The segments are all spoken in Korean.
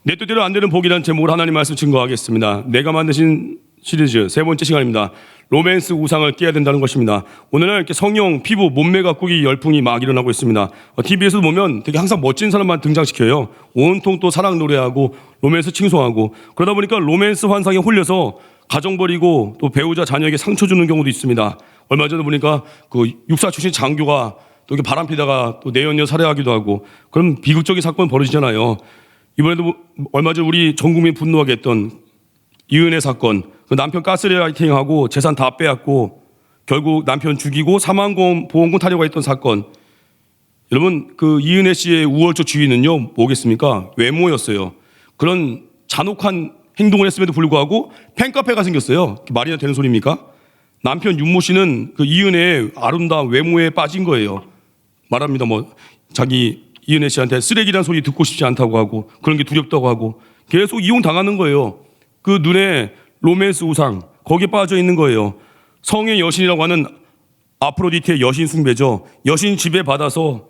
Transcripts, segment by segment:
내 뜻대로 안 되는 복이라는 제목으로 하나님 말씀 증거하겠습니다. 내가 만드신 시리즈 세 번째 시간입니다. 로맨스 우상을 깨야 된다는 것입니다. 오늘은 이렇게 성형, 피부, 몸매 가꾸기 열풍이 막 일어나고 있습니다. TV에서도 보면 되게 항상 멋진 사람만 등장시켜요. 온통 또 사랑 노래하고 로맨스 칭송하고, 그러다 보니까 로맨스 환상에 홀려서 가정 버리고 또 배우자 자녀에게 상처 주는 경우도 있습니다. 얼마 전에 보니까 그 육사 출신 장교가 또 이렇게 바람피다가 또 내연녀 살해하기도 하고, 그런 비극적인 사건 벌어지잖아요. 이번에도 얼마 전 우리 전 국민 분노하게 했던 이은혜 사건, 그 남편 가스라이팅하고 재산 다 빼앗고 결국 남편 죽이고 사망보험금 타려고 했던 사건. 여러분, 그 이은혜 씨의 우월적 지위는요 뭐겠습니까? 외모였어요. 그런 잔혹한 행동을 했음에도 불구하고 팬카페가 생겼어요. 말이나 되는 소리입니까? 남편 윤모 씨는 그 이은혜의 아름다운 외모에 빠진 거예요. 말합니다. 뭐 자기 이은혜 씨한테 쓰레기란 소리 듣고 싶지 않다고 하고, 그런 게 두렵다고 하고, 계속 이용 당하는 거예요. 그 눈에 로맨스 우상, 거기에 빠져 있는 거예요. 성의 여신이라고 하는 아프로디테의 여신 숭배죠. 여신 지배받아서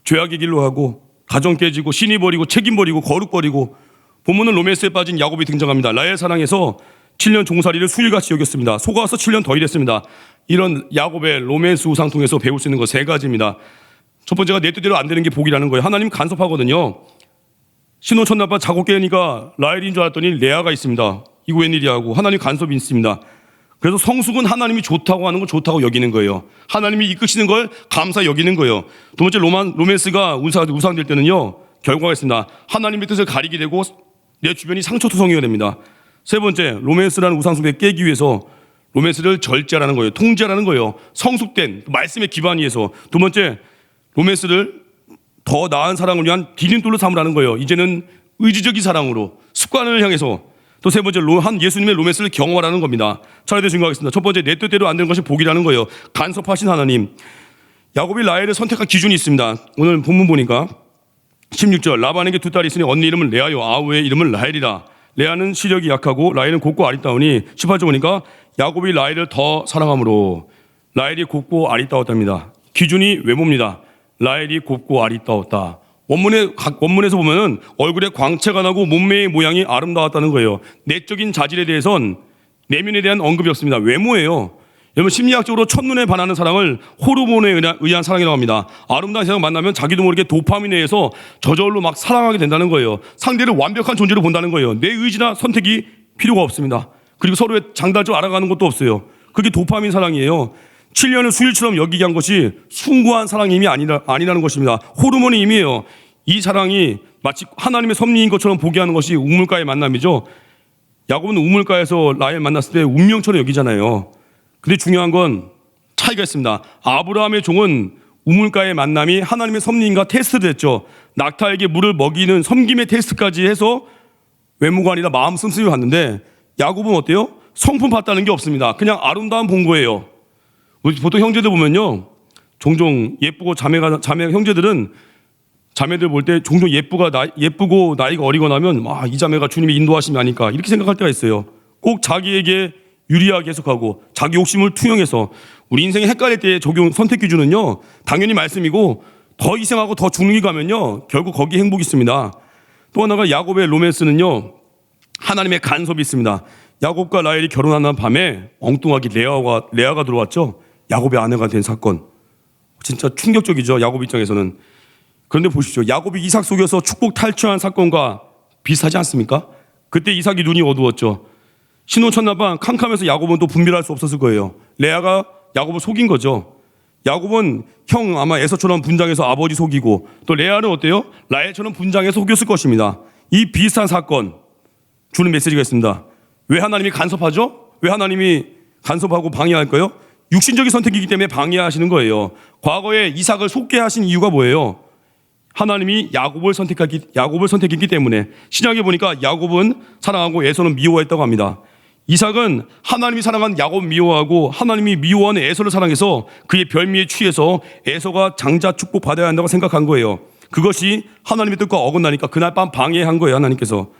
죄악의 길로 하고, 가정 깨지고, 신이 버리고, 책임 버리고, 거룩 버리고, 보면은 로맨스에 빠진 야곱이 등장합니다. 라헬 사랑해서 7년 종살이를 수일같이 여겼습니다. 속아서 7년 더 일했습니다. 이런 야곱의 로맨스 우상 통해서 배울 수 있는 거 세 가지입니다. 첫 번째가 내 뜻대로 안 되는 게 복이라는 거예요. 하나님 간섭하거든요. 신혼 첫날밤 자고 깨니까 라헬인 줄 알았더니 레아가 있습니다. 이거 웬일이야 하고, 하나님 간섭이 있습니다. 그래서 성숙은 하나님이 좋다고 하는 걸 좋다고 여기는 거예요. 하나님이 이끄시는 걸 감사 여기는 거예요. 두 번째, 로맨스가 우상될 때는요, 결과가 있습니다. 하나님의 뜻을 가리게 되고 내 주변이 상처투성이가 됩니다. 세 번째, 로맨스라는 우상숭배 깨기 위해서 로맨스를 절제하라는 거예요. 통제하라는 거예요. 성숙된 말씀의 기반 위에서. 두 번째, 로맨스를 더 나은 사랑을 위한 디딤돌로 삼으라는 거예요. 이제는 의지적인 사랑으로 습관을 향해서. 또 세 번째, 예수님의 로맨스를 경험하라는 겁니다. 차례대로 증거하겠습니다. 첫 번째, 내 뜻대로 안 되는 것이 복이라는 거예요. 간섭하신 하나님. 야곱이 라헬을 선택한 기준이 있습니다. 오늘 본문 보니까 16절, 라반에게 두 딸이 있으니 언니 이름은 레아요 아우의 이름은 라헬이라. 레아는 시력이 약하고 라헬은 곱고 아리따우니, 18절 보니까 야곱이 라헬을 더 사랑함으로 라헬이 곱고 아리따웠답니다. 기준이 외모입니다. 라헬이 곱고 아리따웠다. 원문에서 보면은 얼굴에 광채가 나고 몸매의 모양이 아름다웠다는 거예요. 내적인 자질에 대해선 내면에 대한 언급이 없습니다. 외모예요. 여러분, 심리학적으로 첫눈에 반하는 사랑을 호르몬에 의한 사랑이라고 합니다. 아름다운 세상 만나면 자기도 모르게 도파민에 의해서 저절로 막 사랑하게 된다는 거예요. 상대를 완벽한 존재로 본다는 거예요. 내 의지나 선택이 필요가 없습니다. 그리고 서로의 장단점 알아가는 것도 없어요. 그게 도파민 사랑이에요. 7년을 수일처럼 여기게 한 것이 숭고한 사랑이 이미 아니라는 것입니다. 호르몬의 의미예요. 이 사랑이 마치 하나님의 섭리인 것처럼 보게 하는 것이 우물가의 만남이죠. 야곱은 우물가에서 라헬 만났을 때 운명처럼 여기잖아요. 근데 중요한 건 차이가 있습니다. 아브라함의 종은 우물가의 만남이 하나님의 섭리인가 테스트를 했죠. 낙타에게 물을 먹이는 섬김의 테스트까지 해서 외모가 아니라 마음 씀씀이 봤는데, 야곱은 어때요? 성품 봤다는 게 없습니다. 그냥 아름다움 본 거예요. 보통 형제들 보면요, 종종 예쁘고 형제들은 자매들 볼 때 종종 예쁘고 나이가 어리거나 하면 이 자매가 주님의 인도하심이 아닐까 이렇게 생각할 때가 있어요. 꼭 자기에게 유리하게 해석하고 자기 욕심을 투영해서. 우리 인생에 헷갈릴 때 선택 기준은요, 당연히 말씀이고, 더 희생하고 더 죽는 가면요 결국 거기에 행복이 있습니다. 또 하나가 야곱의 로맨스는요, 하나님의 간섭이 있습니다. 야곱과 라헬이 결혼하는 밤에 엉뚱하게 레아가 들어왔죠. 야곱의 아내가 된 사건. 진짜 충격적이죠, 야곱 입장에서는. 그런데 보십시오. 야곱이 이삭 속여서 축복 탈취한 사건과 비슷하지 않습니까? 그때 이삭이 눈이 어두웠죠. 신혼 첫날밤 캄캄해서 야곱은 또 분별할 수 없었을 거예요. 레아가 야곱을 속인 거죠. 야곱은 형 아마 에서처럼 분장해서 아버지 속이고, 또 레아는 어때요? 라헬처럼 분장해서 속였을 것입니다. 이 비슷한 사건 주는 메시지가 있습니다. 왜 하나님이 간섭하죠? 왜 하나님이 간섭하고 방해할까요? 육신적인 선택이기 때문에 방해하시는 거예요. 과거에 이삭을 속게 하신 이유가 뭐예요? 하나님이 야곱을 선택했기 때문에. 신약에 보니까 야곱은 사랑하고 에서는 미워했다고 합니다. 이삭은 하나님이 사랑한 야곱 미워하고 하나님이 미워하는 에서를 사랑해서 그의 별미에 취해서 에서가 장자 축복 받아야 한다고 생각한 거예요. 그것이 하나님의 뜻과 어긋나니까 그날 밤 방해한 거예요, 하나님께서.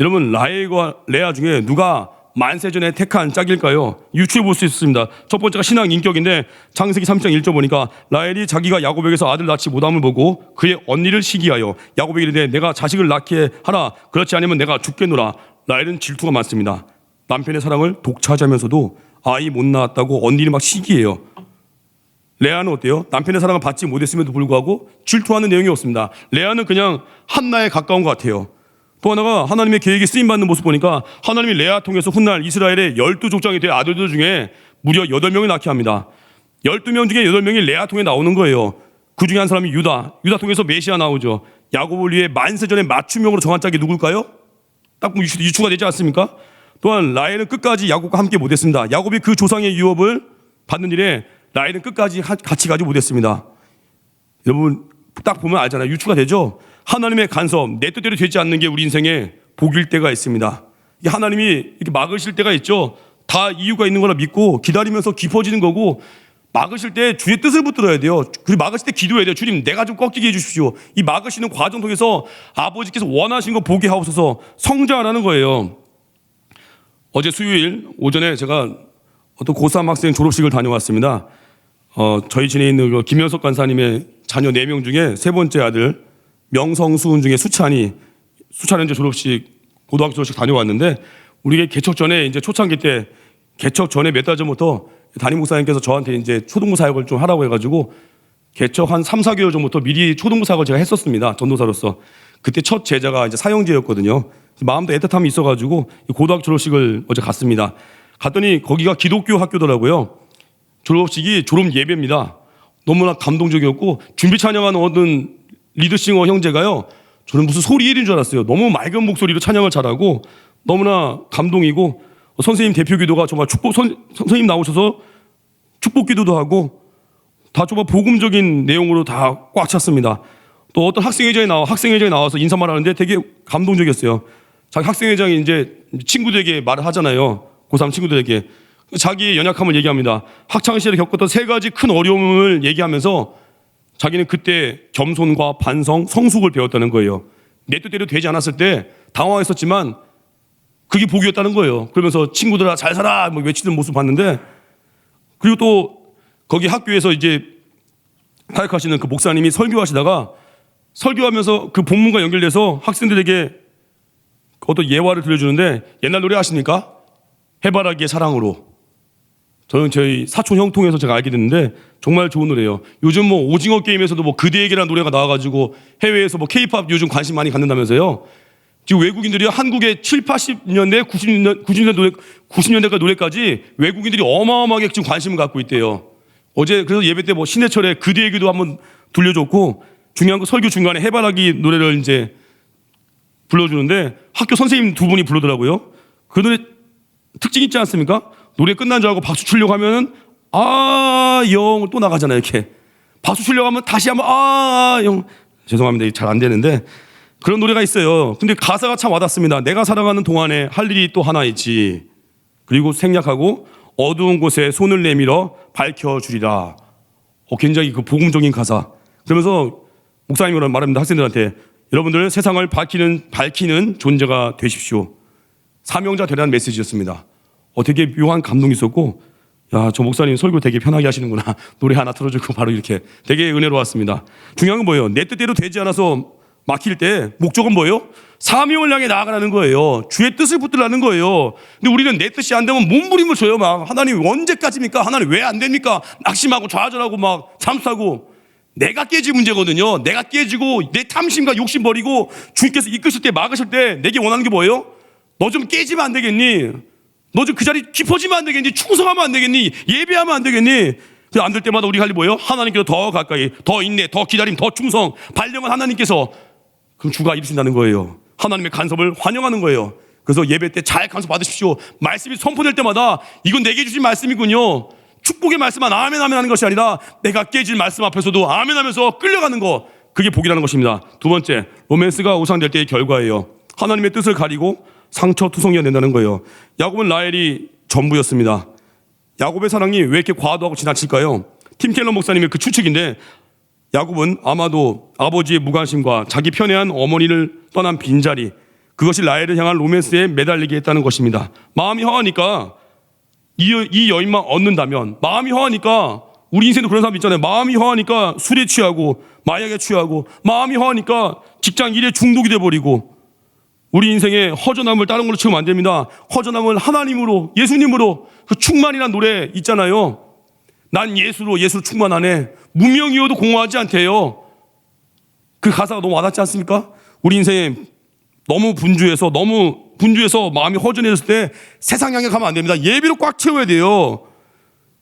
여러분, 라헬과 레아 중에 누가 만세전에 택한 짝일까요? 유추해 볼 수 있습니다. 첫 번째가 신앙 인격인데 창세기 3장 1절 보니까 라헬이 자기가 야곱에게서 아들 낳지 못함을 보고 그의 언니를 시기하여 야곱에게 이르되 내가 자식을 낳게 하라. 그렇지 않으면 내가 죽겠노라. 라헬은 질투가 많습니다. 남편의 사랑을 독차지하면서도 아이 못 낳았다고 언니를 막 시기해요. 레아는 어때요? 남편의 사랑을 받지 못했음에도 불구하고 질투하는 내용이 없습니다. 레아는 그냥 한나에 가까운 것 같아요. 또 하나가 하나님의 계획에 쓰임받는 모습 보니까 하나님이 레아 통해서 훗날 이스라엘의 12족장이 될 아들들 중에 무려 8명을 낳게 합니다. 12명 중에 8명이 레아 통해 나오는 거예요. 그 중에 한 사람이 유다 통해서 메시아 나오죠. 야곱을 위해 만세전에 맞춤형으로 정한 짝이 누굴까요? 딱 유추가 되지 않습니까? 또한 라헬은 끝까지 야곱과 함께 못했습니다. 야곱이 그 조상의 유업을 받는 일에 라헬은 끝까지 같이 가지 못했습니다. 여러분 딱 보면 알잖아요. 유추가 되죠. 하나님의 간섭, 내 뜻대로 되지 않는 게 우리 인생에 복일 때가 있습니다. 하나님이 이렇게 막으실 때가 있죠. 다 이유가 있는 거라 믿고 기다리면서 깊어지는 거고, 막으실 때 주의 뜻을 붙들어야 돼요. 그리고 막으실 때 기도해야 돼요. 주님, 내가 좀 꺾이게 해주십시오. 이 막으시는 과정 통해서 아버지께서 원하신 거 보게 하옵소서 성장하라는 거예요. 어제 수요일 오전에 제가 어떤 고3 학생 졸업식을 다녀왔습니다. 저희 진에 있는 그 김현석 간사님의 자녀 4명 중에 세 번째 아들 명성수훈 중에 수찬은 이제 졸업식, 고등학교 졸업식 다녀왔는데, 우리가 개척 전에 이제 초창기 때 개척 전에 몇 달 전부터 담임 목사님께서 저한테 이제 초등부 사역을 좀 하라고 해가지고 개척 한 3, 4개월 전부터 미리 초등부 사역을 제가 했었습니다. 전도사로서. 그때 첫 제자가 이제 사형제였거든요. 마음도 애틋함이 있어가지고 고등학교 졸업식을 어제 갔습니다. 갔더니 거기가 기독교 학교더라고요. 졸업식이 졸업 예배입니다. 너무나 감동적이었고, 준비 찬양하는 어떤 리드싱어 형제가요, 저는 무슨 소리 1인 줄 알았어요. 너무 맑은 목소리로 찬양을 잘하고 너무나 감동이고, 선생님 대표 기도가 정말 선생님 나오셔서 축복 기도도 하고 다 정말 복음적인 내용으로 다 꽉 찼습니다. 또 어떤 학생회장이 나와서 인사말 하는데 되게 감동적이었어요. 자기 학생회장이 이제 친구들에게 말을 하잖아요. 고3 친구들에게. 자기의 연약함을 얘기합니다. 학창시절에 겪었던 3가지 큰 어려움을 얘기하면서 자기는 그때 겸손과 반성, 성숙을 배웠다는 거예요. 내 뜻대로 되지 않았을 때 당황했었지만 그게 복이었다는 거예요. 그러면서 친구들아 잘 살아 뭐 외치는 모습 봤는데, 그리고 또 거기 학교에서 이제 사역하시는 그 목사님이 설교하시다가 설교하면서 그 본문과 연결돼서 학생들에게 어떤 예화를 들려주는데, 옛날 노래 아십니까? 해바라기의 사랑으로. 저는 저희 사촌 형 통해서 제가 알게 됐는데 정말 좋은 노래예요. 요즘 뭐 오징어 게임에서도 뭐 그대에게라는 노래가 나와가지고 해외에서 뭐 K-팝 요즘 관심 많이 갖는다면서요. 지금 외국인들이 한국의 7, 80년대, 90년대까지 노래까지 외국인들이 어마어마하게 지금 관심을 갖고 있대요. 어제 그래서 예배 때 뭐 신해철의 그대에게도 한번 들려줬고, 중요한 거 설교 중간에 해바라기 노래를 이제 불러주는데 학교 선생님 2분이 부르더라고요. 그 노래 특징 있지 않습니까? 노래 끝난 줄 알고 박수 치려고 하면은 영 또 나가잖아요. 이렇게 박수 치려고 하면 다시 한번 영, 죄송합니다. 잘 안 되는데 그런 노래가 있어요. 근데 가사가 참 와닿습니다. 내가 사랑하는 동안에 할 일이 또 하나 있지. 그리고 생략하고 어두운 곳에 손을 내밀어 밝혀주리라. 굉장히 그 복음적인 가사. 그러면서 목사님이 말합니다. 학생들한테, 여러분들 세상을 밝히는 존재가 되십시오. 사명자 되라는 메시지였습니다. 되게 묘한 감동이 있었고, 야, 저 목사님 설교 되게 편하게 하시는구나. 노래 하나 틀어주고 바로 이렇게 되게 은혜로웠습니다. 중요한 건 뭐예요? 내 뜻대로 되지 않아서 막힐 때 목적은 뭐예요? 사명을 향해 나아가라는 거예요. 주의 뜻을 붙들라는 거예요. 근데 우리는 내 뜻이 안 되면 몸부림을 쳐요. 막 하나님 언제까지입니까? 하나님 왜 안 됩니까? 낙심하고 좌절하고 막 잠수하고. 내가 깨질 문제거든요. 내가 깨지고 내 탐심과 욕심 버리고 주님께서 이끄실 때, 막으실 때 내게 원하는 게 뭐예요? 너 좀 깨지면 안 되겠니? 너 좀 그 자리 깊어지면 안 되겠니? 충성하면 안 되겠니? 예배하면 안 되겠니? 안 될 때마다 우리가 할 일이 뭐예요? 하나님께서 더 가까이, 더 인내, 더 기다림, 더 충성, 발령은 하나님께서. 그럼 주가 이루신다는 거예요. 하나님의 간섭을 환영하는 거예요. 그래서 예배 때 잘 간섭 받으십시오. 말씀이 선포될 때마다 이건 내게 주신 말씀이군요. 축복의 말씀만 아멘 아멘 하는 것이 아니라 내가 깨질 말씀 앞에서도 아멘 하면서 끌려가는 거, 그게 복이라는 것입니다. 두 번째, 로맨스가 우상될 때의 결과예요. 하나님의 뜻을 가리고 상처투성이가 된다는 거예요. 야곱은 라헬이 전부였습니다. 야곱의 사랑이 왜 이렇게 과도하고 지나칠까요? 팀 켈러 목사님의 그 추측인데, 야곱은 아마도 아버지의 무관심과 자기 편애한 어머니를 떠난 빈자리, 그것이 라헬을 향한 로맨스에 매달리게 했다는 것입니다. 마음이 허하니까 이 여인만 얻는다면, 마음이 허하니까, 우리 인생도 그런 사람 있잖아요. 마음이 허하니까 술에 취하고 마약에 취하고, 마음이 허하니까 직장 일에 중독이 돼버리고, 우리 인생에 허전함을 다른 걸로 채우면 안 됩니다. 허전함을 하나님으로, 예수님으로, 그 충만이라는 노래 있잖아요. 난 예수로 충만하네. 무명이어도 공허하지 않대요. 그 가사가 너무 와닿지 않습니까? 우리 인생에 너무 분주해서 마음이 허전해졌을 때 세상 향해 가면 안 됩니다. 예비로 꽉 채워야 돼요.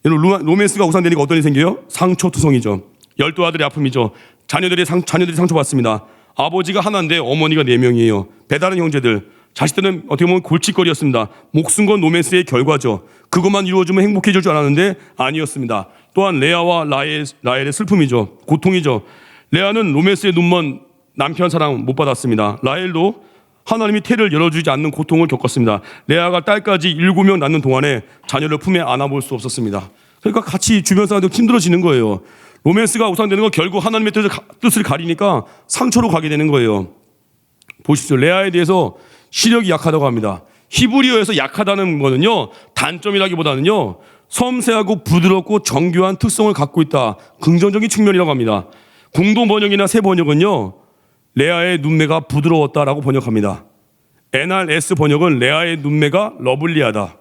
로맨스가 우상되니까 어떤 일이 생겨요? 상처투성이죠. 12아들의 아픔이죠. 자녀들이 상처받습니다. 아버지가 하나인데 어머니가 4명이에요. 배다른 형제들, 자식들은 어떻게 보면 골칫거리였습니다. 목숨 건 로맨스의 결과죠. 그것만 이루어지면 행복해질 줄 알았는데 아니었습니다. 또한 레아와 라헬의 슬픔이죠. 고통이죠. 레아는 로맨스에 눈먼 남편 사랑 못 받았습니다. 라헬도 하나님이 태를 열어주지 않는 고통을 겪었습니다. 레아가 딸까지 7명 낳는 동안에 자녀를 품에 안아볼 수 없었습니다. 그러니까 같이 주변 사람들 힘들어지는 거예요. 로맨스가 우상되는 건 결국 하나님의 뜻을 가리니까 상처로 가게 되는 거예요. 보십시오. 레아에 대해서 시력이 약하다고 합니다. 히브리어에서 약하다는 거는요, 단점이라기보다는요, 섬세하고 부드럽고 정교한 특성을 갖고 있다. 긍정적인 측면이라고 합니다. 공동 번역이나 새 번역은요, 레아의 눈매가 부드러웠다라고 번역합니다. NRS 번역은 레아의 눈매가 러블리하다.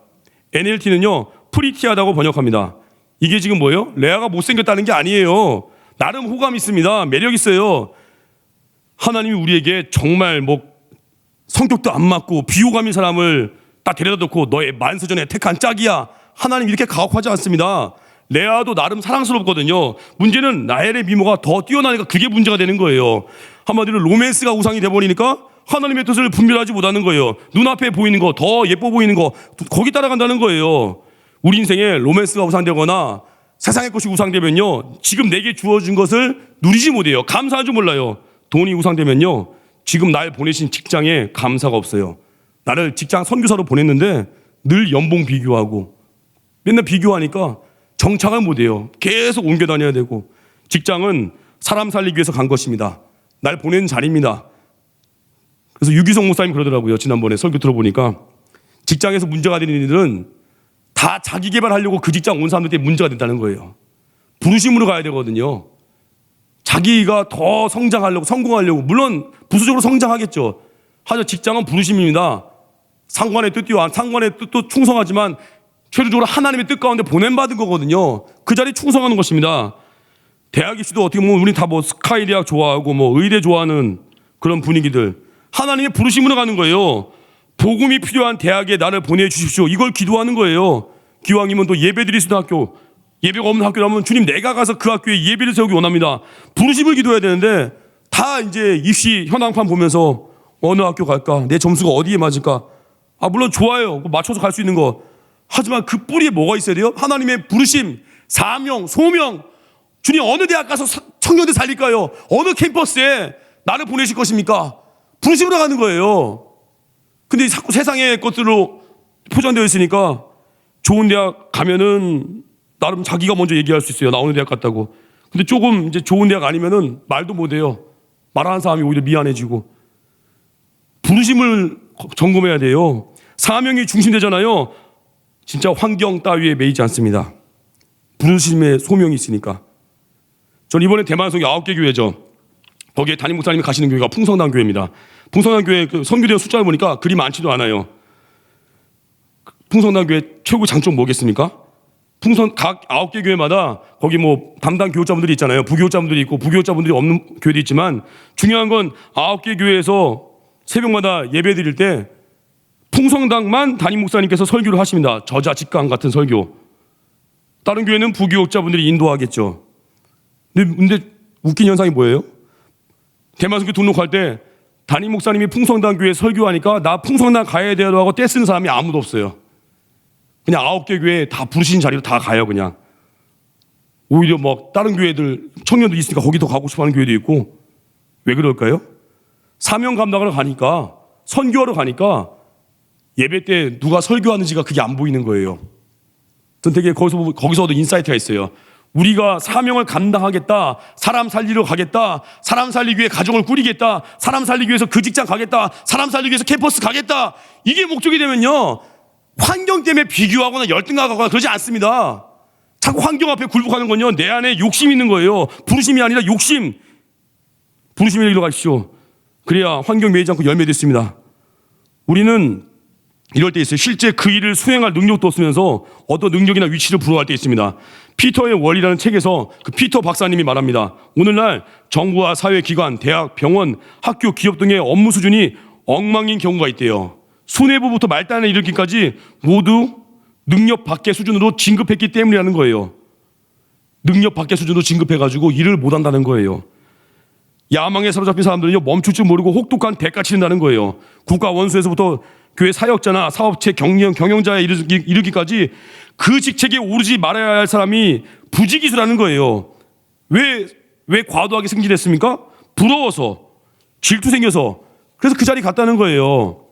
NLT는요, 프리티하다고 번역합니다. 이게 지금 뭐예요? 레아가 못생겼다는 게 아니에요. 나름 호감이 있습니다. 매력 있어요. 하나님이 우리에게 정말 성격도 안 맞고 비호감인 사람을 딱 데려다 놓고 너의 만세전에 택한 짝이야. 하나님 이렇게 가혹하지 않습니다. 레아도 나름 사랑스럽거든요. 문제는 라헬의 미모가 더 뛰어나니까 그게 문제가 되는 거예요. 한마디로 로맨스가 우상이 돼버리니까 하나님의 뜻을 분별하지 못하는 거예요. 눈앞에 보이는 거, 더 예뻐 보이는 거, 거기 따라간다는 거예요. 우리 인생에 로맨스가 우상되거나 세상의 것이 우상되면요, 지금 내게 주어진 것을 누리지 못해요. 감사할 줄 몰라요. 돈이 우상되면요, 지금 날 보내신 직장에 감사가 없어요. 나를 직장 선교사로 보냈는데 늘 연봉 비교하고 맨날 비교하니까 정착을 못해요. 계속 옮겨 다녀야 되고, 직장은 사람 살리기 위해서 간 것입니다. 날 보내는 자리입니다. 그래서 유기성 목사님 그러더라고요. 지난번에 설교 들어보니까 직장에서 문제가 되는 일들은 다 자기 개발하려고 그 직장 온 사람들한테 문제가 된다는 거예요. 부르심으로 가야 되거든요. 자기가 더 성장하려고, 성공하려고, 물론 부수적으로 성장하겠죠. 하지만 직장은 부르심입니다. 상관의 뜻도 충성하지만 최종적으로 하나님의 뜻 가운데 보냄받은 거거든요. 그 자리에 충성하는 것입니다. 대학 입시도 어떻게 보면 우리 다 스카이 대학 좋아하고 의대 좋아하는 그런 분위기들, 하나님의 부르심으로 가는 거예요. 복음이 필요한 대학에 나를 보내주십시오. 이걸 기도하는 거예요. 기왕이면 또 예배드릴 수 있는 학교, 예배가 없는 학교라면 주님 내가 가서 그 학교에 예배를 세우기 원합니다. 부르심을 기도해야 되는데 다 이제 입시 현황판 보면서 어느 학교 갈까? 내 점수가 어디에 맞을까? 물론 좋아요. 맞춰서 갈 수 있는 거. 하지만 그 뿌리에 뭐가 있어야 돼요? 하나님의 부르심, 사명, 소명. 주님 어느 대학 가서 청년들 살릴까요? 어느 캠퍼스에 나를 보내실 것입니까? 부르심으로 가는 거예요. 근데 자꾸 세상의 것들로 포장되어 있으니까 좋은 대학 가면은 나름 자기가 먼저 얘기할 수 있어요. 나 어느 대학 갔다고. 근데 조금 이제 좋은 대학 아니면은 말도 못해요. 말하는 사람이 오히려 미안해지고. 부르심을 점검해야 돼요. 사명이 중심되잖아요. 진짜 환경 따위에 매이지 않습니다. 부르심의 소명이 있으니까. 전 이번에 대만 성교 9개 교회죠. 거기에 담임 목사님이 가시는 교회가 풍성당 교회입니다. 풍성당 교회 그 선교대원 숫자를 보니까 그리 많지도 않아요. 풍성당 교회 최고 장점 뭐겠습니까? 각 9개 교회마다 거기 담당 교육자분들이 있잖아요. 부교육자분들이 있고 부교육자분들이 없는 교회도 있지만 중요한 건 9개 교회에서 새벽마다 예배 드릴 때 풍성당만 담임 목사님께서 설교를 하십니다. 저자 직강 같은 설교. 다른 교회는 부교육자분들이 인도하겠죠. 근데 웃긴 현상이 뭐예요? 대만선교 등록할 때 담임 목사님이 풍성당 교회 설교하니까 나 풍성당 가야 돼요 하고 떼쓰는 사람이 아무도 없어요. 그냥 9개 교회 다 부르신 자리로 다 가요. 그냥 오히려 다른 교회들 청년들 있으니까 거기 더 가고 싶어하는 교회도 있고. 왜 그럴까요? 사명 감당하러 가니까, 선교하러 가니까 예배 때 누가 설교하는지가 그게 안 보이는 거예요. 전 되게 거기서도 인사이트가 있어요. 우리가 사명을 감당하겠다, 사람 살리러 가겠다, 사람 살리기 위해 가정을 꾸리겠다, 사람 살리기 위해서 그 직장 가겠다, 사람 살리기 위해서 캠퍼스 가겠다, 이게 목적이 되면요, 환경 때문에 비교하거나 열등하거나 그러지 않습니다. 자꾸 환경 앞에 굴복하는 건요, 내 안에 욕심이 있는 거예요. 부르심이 아니라 욕심. 부르심을 잃어가십시오. 그래야 환경 매이지 않고 열매 됐습니다. 우리는 이럴 때 있어요. 실제 그 일을 수행할 능력도 없으면서 어떤 능력이나 위치를 부러워할 때 있습니다. 피터의 원리라는 책에서 그 피터 박사님이 말합니다. 오늘날 정부와 사회기관, 대학, 병원, 학교, 기업 등의 업무 수준이 엉망인 경우가 있대요. 수뇌부부터 말단에 이르기까지 모두 능력 밖의 수준으로 진급했기 때문이라는 거예요. 능력 밖의 수준으로 진급해가지고 일을 못한다는 거예요. 야망에 사로잡힌 사람들은요, 멈출 줄 모르고 혹독한 대가 치른다는 거예요. 국가 원수에서부터 교회 사역자나 사업체 경영자에 이르기까지 그 직책에 오르지 말아야 할 사람이 부지기수라는 거예요. 왜 과도하게 승진했습니까? 부러워서, 질투 생겨서. 그래서 그 자리 갔다는 거예요.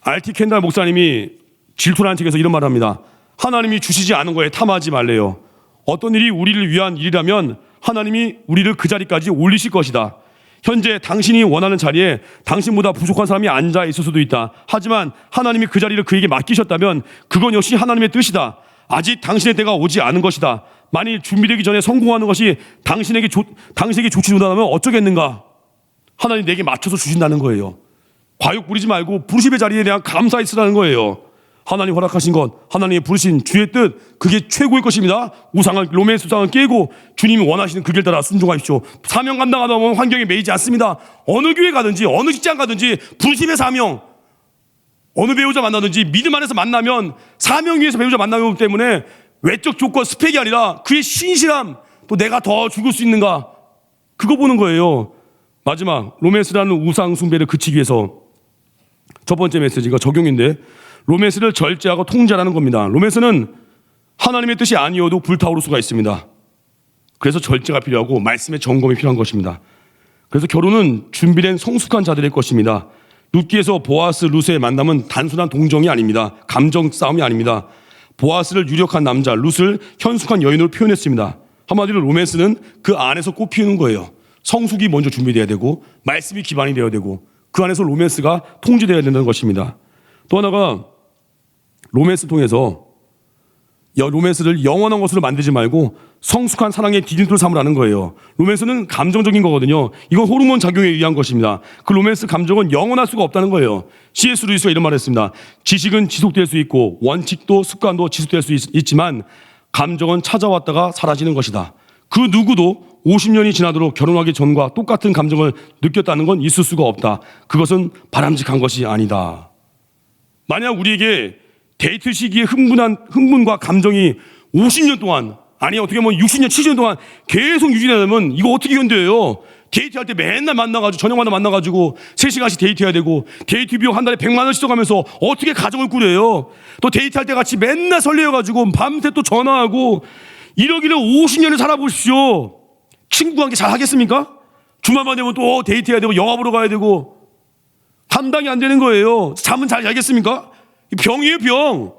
R.T. 켄달 목사님이 질투라는 책에서 이런 말을 합니다. 하나님이 주시지 않은 거에 탐하지 말래요. 어떤 일이 우리를 위한 일이라면 하나님이 우리를 그 자리까지 올리실 것이다. 현재 당신이 원하는 자리에 당신보다 부족한 사람이 앉아 있을 수도 있다. 하지만 하나님이 그 자리를 그에게 맡기셨다면 그건 역시 하나님의 뜻이다. 아직 당신의 때가 오지 않은 것이다. 만일 준비되기 전에 성공하는 것이 당신에게 좋지 못하다면 어쩌겠는가? 하나님 내게 맞춰서 주신다는 거예요. 과욕 부리지 말고 부르심의 자리에 대한 감사 있으라는 거예요. 하나님 허락하신 것, 하나님의 부르신 주의 뜻, 그게 최고일 것입니다. 로맨스 우상을 깨고 주님이 원하시는 그 길 따라 순종하십시오. 사명 감당하다 보면 환경에 매이지 않습니다. 어느 교회 가든지 어느 직장 가든지 부르심의 사명, 어느 배우자 만나든지 믿음 안에서 만나면 사명 위에서 배우자 만나기 때문에 외적 조건, 스펙이 아니라 그의 신실함, 또 내가 더 죽을 수 있는가, 그거 보는 거예요. 마지막, 로맨스라는 우상 숭배를 그치기 위해서 첫 번째 메시지가 적용인데, 로맨스를 절제하고 통제하라는 겁니다. 로맨스는 하나님의 뜻이 아니어도 불타오를 수가 있습니다. 그래서 절제가 필요하고 말씀의 점검이 필요한 것입니다. 그래서 결혼은 준비된 성숙한 자들의 것입니다. 룻기에서 보아스, 룻의 만남은 단순한 동정이 아닙니다. 감정 싸움이 아닙니다. 보아스를 유력한 남자, 룻을 현숙한 여인으로 표현했습니다. 한마디로 로맨스는 그 안에서 꽃피우는 거예요. 성숙이 먼저 준비되어야 되고 말씀이 기반이 되어야 되고 그 안에서 로맨스가 통제되어야 된다는 것입니다. 또 하나가 로맨스 통해서 로맨스를 영원한 것으로 만들지 말고 성숙한 사랑의 디딤돌 삼으라는 거예요. 로맨스는 감정적인 거거든요. 이건 호르몬 작용에 의한 것입니다. 그 로맨스 감정은 영원할 수가 없다는 거예요. C.S. 루이스가 이런 말을 했습니다. 지식은 지속될 수 있고 원칙도 습관도 지속될 수 있지만 감정은 찾아왔다가 사라지는 것이다. 그 누구도 50년이 지나도록 결혼하기 전과 똑같은 감정을 느꼈다는 건 있을 수가 없다. 그것은 바람직한 것이 아니다. 만약 우리에게 데이트 시기에 흥분과 감정이 50년 동안, 아니 어떻게 보면 60년, 70년 동안 계속 유지되면 이거 어떻게 견뎌요? 데이트할 때 맨날 만나가지고 저녁마다 만나가지고 3시간씩 데이트해야 되고 데이트 비용 한 달에 100만 원씩 써가면서 어떻게 가정을 꾸려요? 또 데이트할 때 같이 맨날 설레어가지고 밤새 또 전화하고 이러기를 50년을 살아보십시오. 친구 관계 잘 하겠습니까? 주말만 되면 또 데이트해야 되고 영화 보러 가야 되고 감당이 안 되는 거예요. 잠은 잘 자겠습니까? 병이에요, 병.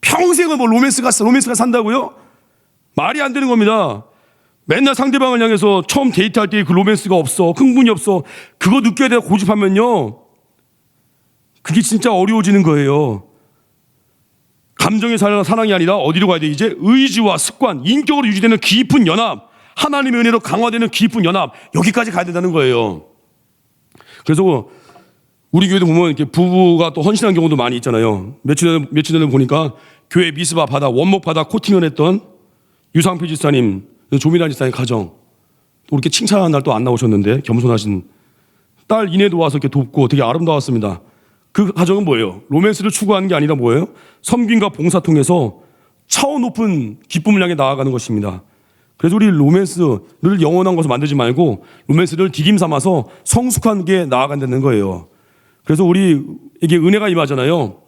평생을 뭐 로맨스가 산다고요? 말이 안 되는 겁니다. 맨날 상대방을 향해서 처음 데이트할 때 그 로맨스가 없어, 흥분이 없어, 그거 느껴야 되고 고집하면요, 그게 진짜 어려워지는 거예요. 감정의 사랑이 아니라 어디로 가야 돼? 이제 의지와 습관, 인격으로 유지되는 깊은 연합, 하나님의 은혜로 강화되는 깊은 연합, 여기까지 가야 된다는 거예요. 그래서 우리 교회도 보면 이렇게 부부가 또 헌신한 경우도 많이 있잖아요. 며칠 전에 보니까 교회 미스바 바다, 원목 바다 코팅을 했던 유상표 지사님, 조미란 지사님 가정, 또 이렇게 칭찬하는 날 또 안 나오셨는데 겸손하신 딸 이내도 와서 이렇게 돕고 되게 아름다웠습니다. 그 가정은 뭐예요? 로맨스를 추구하는 게 아니라 뭐예요? 섬김과 봉사 통해서 차원 높은 기쁨을 향해 나아가는 것입니다. 그래서 우리 로맨스를 영원한 것으로 만들지 말고 로맨스를 디딤 삼아서 성숙한 게 나아간다는 거예요. 그래서 우리에게 은혜가 임하잖아요.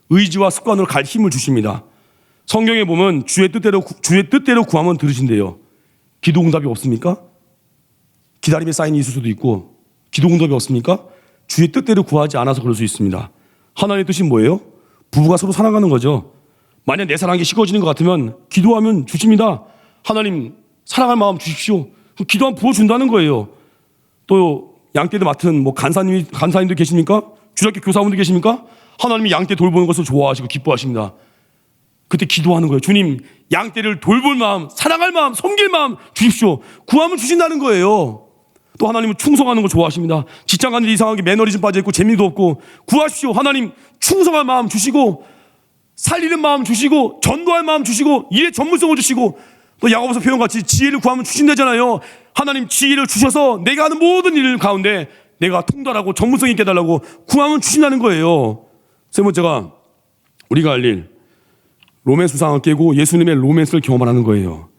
의지와 습관으로 갈 힘을 주십니다. 성경에 보면 주의 뜻대로 구하면 들으신대요. 기도 응답이 없습니까? 기다림의 사인이 있을 수도 있고 기도 응답이 없습니까? 주의 뜻대로 구하지 않아서 그럴 수 있습니다. 하나님의 뜻이 뭐예요? 부부가 서로 사랑하는 거죠. 만약 내 사랑이 식어지는 것 같으면 기도하면 주십니다. 하나님 사랑할 마음 주십시오. 기도하면 부어준다는 거예요. 또 양떼들 맡은 뭐 간사님도 계십니까? 주일학교 교사분들 계십니까? 하나님이 양떼 돌보는 것을 좋아하시고 기뻐하십니다. 그때 기도하는 거예요. 주님, 양떼를 돌볼 마음, 사랑할 마음, 섬길 마음 주십시오. 구하면 주신다는 거예요. 또 하나님은 충성하는 걸 좋아하십니다. 직장 가는 데 이상하게 매너리즘 빠져있고 재미도 없고 구하십시오. 하나님 충성할 마음 주시고 살리는 마음 주시고 전도할 마음 주시고 일의 전문성을 주시고 또 야고보서 표현같이 지혜를 구하면 주신다잖아요. 하나님 지혜를 주셔서 내가 하는 모든 일 가운데 내가 통달하고 전문성 있게 해달라고 구하면 주신다는 거예요. 세 번째가 우리가 할 일, 로맨스 우상을 깨고 예수님의 로맨스를 경험하는 거예요.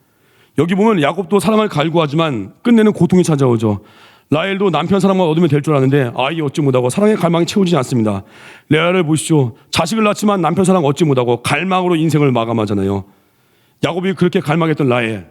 여기 보면 야곱도 사랑을 갈구하지만 끝내는 고통이 찾아오죠. 라헬도 남편 사랑만 얻으면 될 줄 아는데 아이 얻지 못하고 사랑의 갈망이 채워지지 않습니다. 레아를 보시죠. 자식을 낳지만 남편 사랑 얻지 못하고 갈망으로 인생을 마감하잖아요. 야곱이 그렇게 갈망했던 라헬,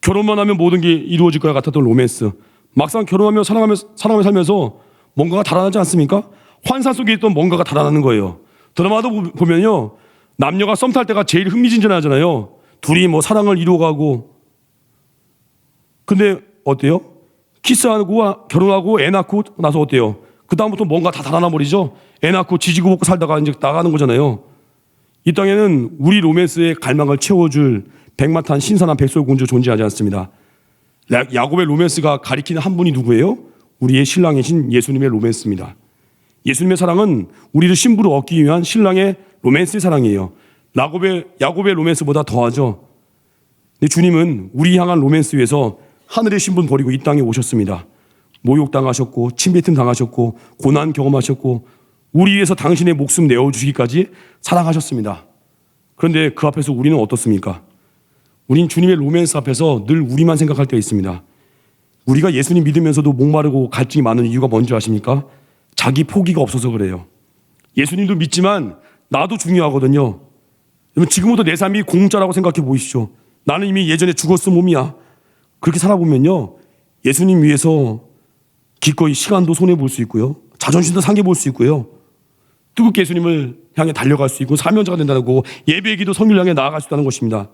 결혼만 하면 모든 게 이루어질 것 같았던 로맨스, 막상 결혼하며 사랑하며 살면서 뭔가가 달아나지 않습니까? 환상 속에 있던 뭔가가 달아나는 거예요. 드라마도 보면요, 남녀가 썸 탈 때가 제일 흥미진진하잖아요. 둘이 뭐 사랑을 이루어가고. 근데 어때요? 키스하고 결혼하고 애 낳고 나서 어때요? 그 다음부터 뭔가 다 달아나 버리죠. 애 낳고 지지고 볶고 살다가 이제 나가는 거잖아요. 이 땅에는 우리 로맨스의 갈망을 채워줄 백마탄 신선한 백설공주 존재하지 않습니다. 야곱의 로맨스가 가리키는 한 분이 누구예요? 우리의 신랑이신 예수님의 로맨스입니다. 예수님의 사랑은 우리를 신부로 얻기 위한 신랑의 로맨스의 사랑이에요. 야곱의 로맨스보다 더하죠. 근데 주님은 우리 향한 로맨스 위해서 하늘의 신분 버리고 이 땅에 오셨습니다. 모욕당하셨고 침뱉음 당하셨고 고난 경험하셨고 우리 위해서 당신의 목숨 내어주시기까지 사랑하셨습니다. 그런데 그 앞에서 우리는 어떻습니까? 우린 주님의 로맨스 앞에서 늘 우리만 생각할 때가 있습니다. 우리가 예수님 믿으면서도 목마르고 갈증이 많은 이유가 뭔지 아십니까? 자기 포기가 없어서 그래요. 예수님도 믿지만 나도 중요하거든요. 여러분, 지금부터 내 삶이 공짜라고 생각해 보이시죠. 나는 이미 예전에 죽었을 몸이야. 그렇게 살아보면요, 예수님 위해서 기꺼이 시간도 손해볼 수 있고요, 자존심도 상해볼 수 있고요, 뜨겁게 예수님을 향해 달려갈 수 있고 사명자가 된다는 거고 예배의 기도 성령을 향해 나아갈 수 있다는 것입니다.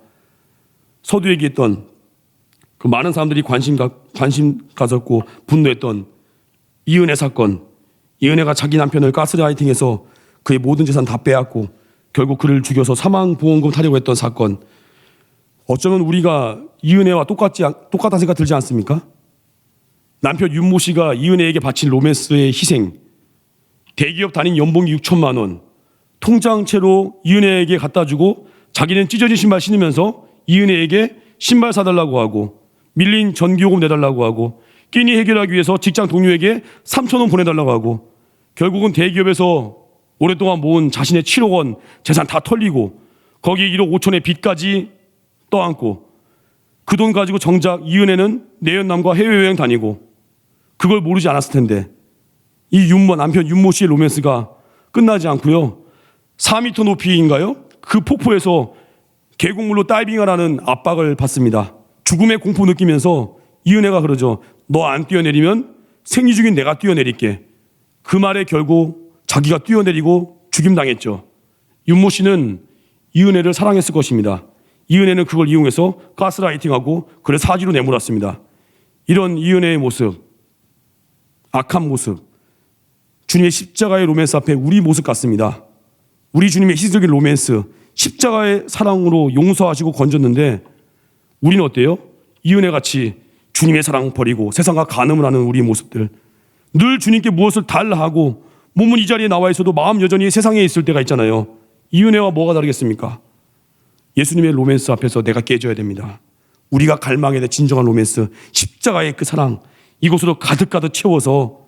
서두 얘기했던 그 많은 사람들이 관심 가졌고 분노했던 이은혜 사건, 이은혜가 자기 남편을 가스라이팅해서 그의 모든 재산 다 빼앗고 결국 그를 죽여서 사망보험금 타려고 했던 사건, 어쩌면 우리가 이은혜와 똑같다는 생각 들지 않습니까? 남편 윤모 씨가 이은혜에게 바친 로맨스의 희생, 대기업 단임 연봉이 6천만 원, 통장채로 이은혜에게 갖다 주고 자기는 찢어진 신발 신으면서 이은혜에게 신발 사달라고 하고 밀린 전기요금 내달라고 하고 끼니 해결하기 위해서 직장 동료에게 3천 원 보내달라고 하고 결국은 대기업에서 오랫동안 모은 자신의 7억 원 재산 다 털리고 거기 1억 5천의 빚까지 떠안고 그 돈 가지고 정작 이은혜는 내연남과 해외여행 다니고 그걸 모르지 않았을 텐데 이 남편 윤모 씨의 로맨스가 끝나지 않고요, 4m 높이인가요? 그 폭포에서 계곡물로 다이빙하라는 압박을 받습니다. 죽음의 공포 느끼면서 이은혜가 그러죠. 너 안 뛰어내리면 생리 중인 내가 뛰어내릴게. 그 말에 결국 자기가 뛰어내리고 죽임당했죠. 윤모 씨는 이은혜를 사랑했을 것입니다. 이은혜는 그걸 이용해서 가스라이팅하고 그를 사지로 내몰았습니다. 이런 이은혜의 모습, 악한 모습, 주님의 십자가의 로맨스 앞에 우리 모습 같습니다. 우리 주님의 희생적인 로맨스, 십자가의 사랑으로 용서하시고 건졌는데 우리는 어때요? 이은혜같이 주님의 사랑 버리고 세상과 간음을 하는 우리의 모습들, 늘 주님께 무엇을 달라 하고 몸은 이 자리에 나와 있어도 마음 여전히 세상에 있을 때가 있잖아요. 이은혜와 뭐가 다르겠습니까? 예수님의 로맨스 앞에서 내가 깨져야 됩니다. 우리가 갈망해야 될 진정한 로맨스, 십자가의 그 사랑, 이곳으로 가득가득 채워서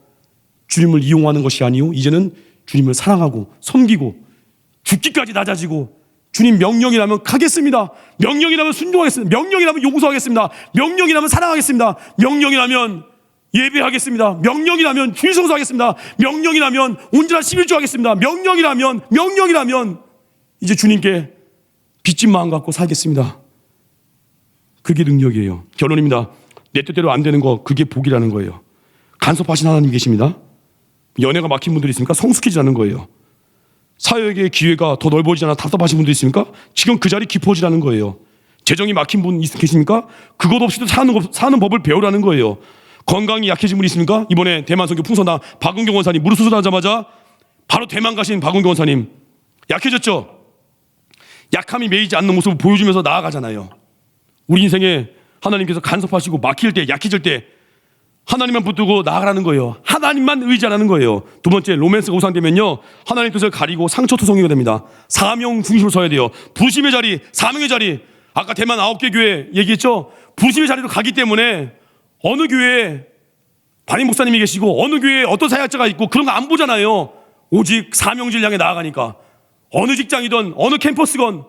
주님을 이용하는 것이 아니요, 이제는 주님을 사랑하고 섬기고 죽기까지 낮아지고 주님 명령이라면 가겠습니다. 명령이라면 순종하겠습니다. 명령이라면 용서하겠습니다. 명령이라면 사랑하겠습니다. 명령이라면 예배하겠습니다. 명령이라면 주일 성수하겠습니다. 명령이라면 온전한 11조 하겠습니다. 명령이라면 이제 주님께 빚진 마음 갖고 살겠습니다. 그게 능력이에요. 결론입니다. 내 뜻대로 안 되는 거, 그게 복이라는 거예요. 간섭하신 하나님 계십니다. 연애가 막힌 분들이 있습니까? 성숙해지지 않는 거예요. 사역의 기회가 더 넓어지지 않아 답답하신 분들이 있습니까? 지금 그 자리 깊어지라는 거예요. 재정이 막힌 분 계십니까? 그것 없이도 사는 법을 배우라는 거예요. 건강이 약해진 분 있습니까? 이번에 대만 선교 풍선당 박은경 원사님 무릎 수술하자마자 바로 대만 가신 박은경 원사님 약해졌죠? 약함이 매이지 않는 모습을 보여주면서 나아가잖아요. 우리 인생에 하나님께서 간섭하시고 막힐 때, 약해질 때 하나님만 붙들고 나아가라는 거예요. 하나님만 의지하라는 거예요. 두 번째, 로맨스가 우상되면요, 하나님 뜻을 가리고 상처투성이가 됩니다. 사명 중심으로 서야 돼요. 부심의 자리, 사명의 자리. 아까 대만 9개 교회 얘기했죠? 부심의 자리로 가기 때문에 어느 교회에 담임 목사님이 계시고 어느 교회에 어떤 사역자가 있고 그런 거 안 보잖아요. 오직 사명질 향해 나아가니까. 어느 직장이든 어느 캠퍼스건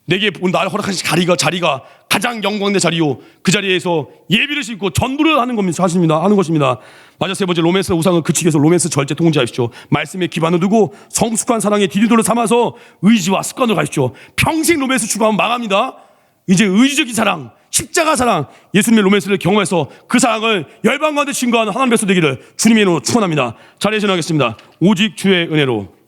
내게 나를 허락하신 자리가 가장 영광된 자리요. 그 자리에서 예비를 싣고 전부를 하는 겁니다. 하는 것입니다. 마지막 세 번째, 로맨스 우상을 그치기 위해서 로맨스 절제 통제하십시오. 말씀에 기반을 두고 성숙한 사랑의 디딤돌을 삼아서 의지와 습관을 가십시오. 평생 로맨스 추구하면 망합니다. 이제 의지적인 사랑, 십자가 사랑, 예수님의 로맨스를 경험해서 그 사랑을 열방 가운데 증거하는 하나님의 백성 되기를 주님의 이름으로 축원합니다. 자리에 전하겠습니다. 오직 주의 은혜로.